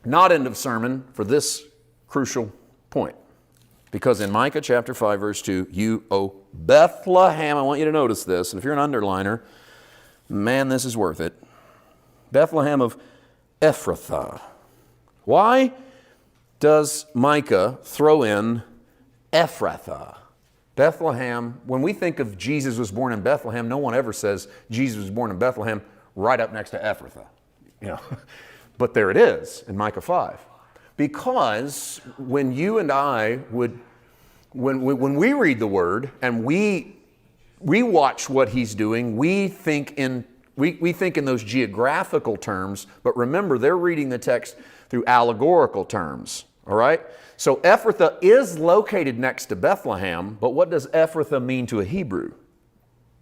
Not end of sermon for this crucial point. Because in Micah chapter 5, verse 2, you, O Bethlehem, I want you to notice this, and if you're an underliner, man, this is worth it. Bethlehem of Ephrathah. Why does Micah throw in Ephrathah? Bethlehem, when we think of Jesus was born in Bethlehem, no one ever says Jesus was born in Bethlehem right up next to Ephrathah. You know, but there it is in Micah 5. Because when you and I would, when we read the Word and we watch what He's doing, we think in those geographical terms, but remember, they're reading the text through allegorical terms, all right? So Ephrathah is located next to Bethlehem, but what does Ephrathah mean to a Hebrew?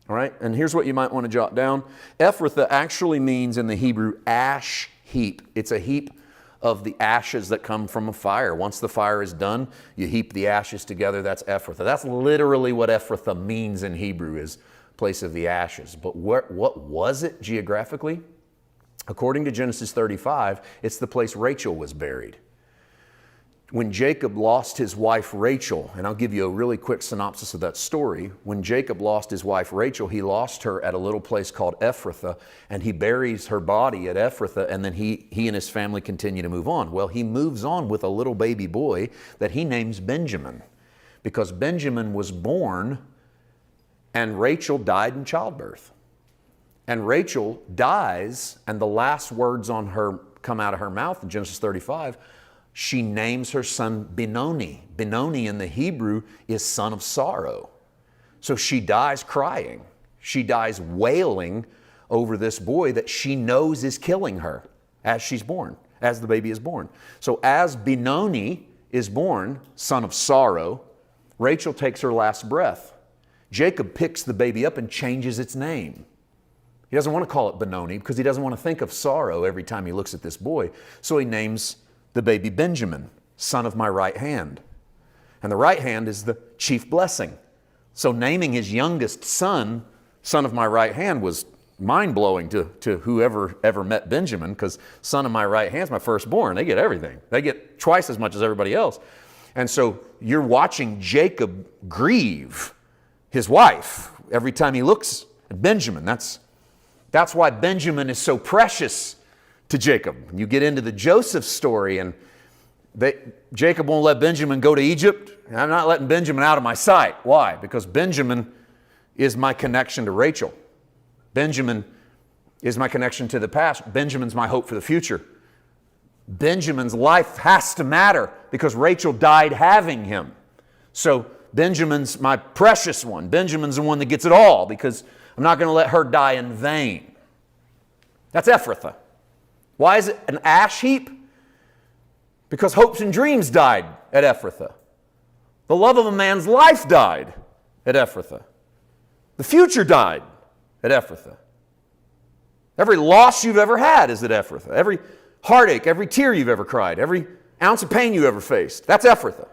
All right, and here's what you might want to jot down. Ephrathah actually means in the Hebrew ash heap. It's a heap of the ashes that come from a fire. Once the fire is done, you heap the ashes together. That's Ephrathah. That's literally what Ephrathah means in Hebrew, is place of the ashes. But what was it geographically? According to Genesis 35, it's the place Rachel was buried. When Jacob lost his wife Rachel, and I'll give you a really quick synopsis of that story. When Jacob lost his wife Rachel, he lost her at a little place called Ephrathah, and he buries her body at Ephrathah, and then he and his family continue to move on. Well, he moves on with a little baby boy that he names Benjamin, because Benjamin was born and Rachel died in childbirth. And Rachel dies, and the last words on her come out of her mouth in Genesis 35, she names her son Benoni. Benoni in the Hebrew is son of sorrow. So she dies crying. She dies wailing over this boy that she knows is killing her as she's born, as the baby is born. So as Benoni is born, son of sorrow, Rachel takes her last breath. Jacob picks the baby up and changes its name. He doesn't want to call it Benoni because he doesn't want to think of sorrow every time he looks at this boy. So he names the baby Benjamin, son of my right hand. And the right hand is the chief blessing. So naming his youngest son, son of my right hand, was mind-blowing to whoever ever met Benjamin, because son of my right hand is my firstborn. They get everything. They get twice as much as everybody else. And so you're watching Jacob grieve his wife every time he looks at Benjamin. That's why Benjamin is so precious to Jacob. You get into the Joseph story, and Jacob won't let Benjamin go to Egypt. I'm not letting Benjamin out of my sight. Why? Because Benjamin is my connection to Rachel. Benjamin is my connection to the past. Benjamin's my hope for the future. Benjamin's life has to matter because Rachel died having him. So Benjamin's my precious one. Benjamin's the one that gets it all because I'm not going to let her die in vain. That's Ephrathah. Why is it an ash heap? Because hopes and dreams died at Ephrathah. The love of a man's life died at Ephrathah. The future died at Ephrathah. Every loss you've ever had is at Ephrathah. Every heartache, every tear you've ever cried, every ounce of pain you ever faced, that's Ephrathah.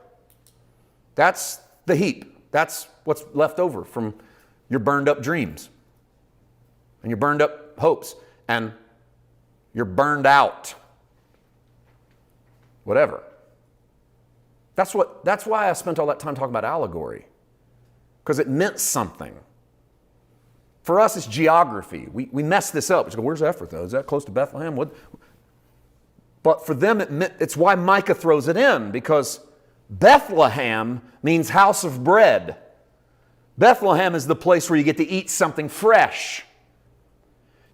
That's the heap. That's what's left over from your burned up dreams and your burned up hopes and you're burned out. Whatever. That's why I spent all that time talking about allegory. Because it meant something. For us, it's geography. We mess this up. We go, where's Ephrathah? Is that close to Bethlehem? What? But for them, it's why Micah throws it in, because Bethlehem means house of bread. Bethlehem is the place where you get to eat something fresh.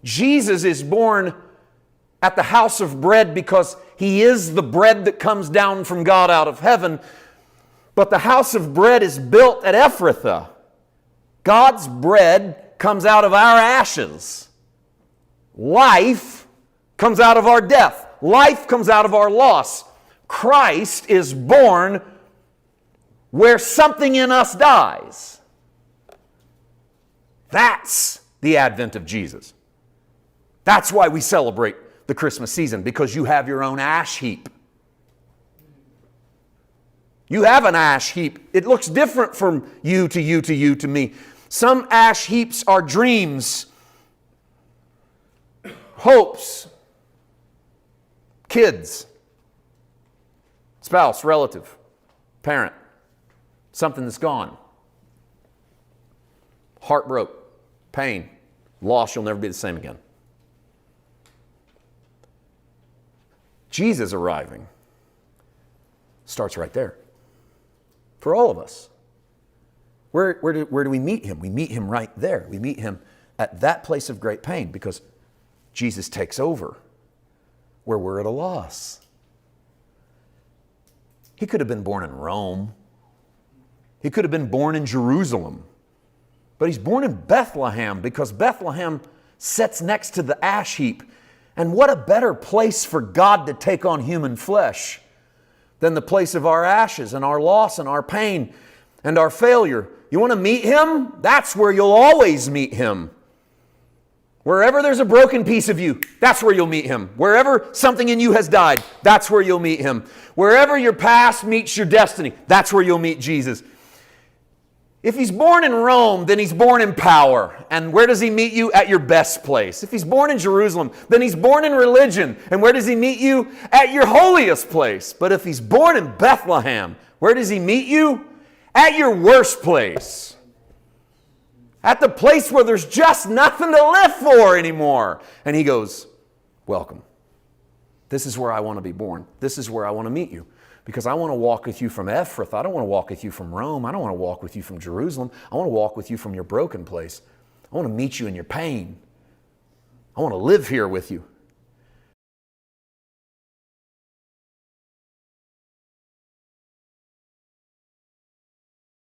Jesus is born at the house of bread because He is the bread that comes down from God out of heaven. But the house of bread is built at Ephrathah. God's bread comes out of our ashes. Life comes out of our death. Life comes out of our loss. Christ is born where something in us dies. That's the advent of Jesus. That's why we celebrate the Christmas season, because you have your own ash heap. You have an ash heap. It looks different from you to you to you to me. Some ash heaps are dreams, hopes, kids, Spouse, relative, parent, something that's gone. Heart broke, pain, loss, you'll never be the same again. Jesus arriving starts right there for all of us. Where do we meet him? We meet him right there. We meet him at that place of great pain because Jesus takes over where we're at a loss. He could have been born in Rome. He could have been born in Jerusalem. But he's born in Bethlehem because Bethlehem sits next to the ash heap. And what a better place for God to take on human flesh than the place of our ashes and our loss and our pain and our failure. You want to meet him? That's where you'll always meet him. Wherever there's a broken piece of you, that's where you'll meet him. Wherever something in you has died, that's where you'll meet him. Wherever your past meets your destiny, that's where you'll meet Jesus. If he's born in Rome, then he's born in power. And where does he meet you? At your best place. If he's born in Jerusalem, then he's born in religion. And where does he meet you? At your holiest place. But if he's born in Bethlehem, where does he meet you? At your worst place. At the place where there's just nothing to live for anymore. And he goes, welcome. This is where I want to be born. This is where I want to meet you. Because I want to walk with you from Ephrath. I don't want to walk with you from Rome. I don't want to walk with you from Jerusalem. I want to walk with you from your broken place. I want to meet you in your pain. I want to live here with you.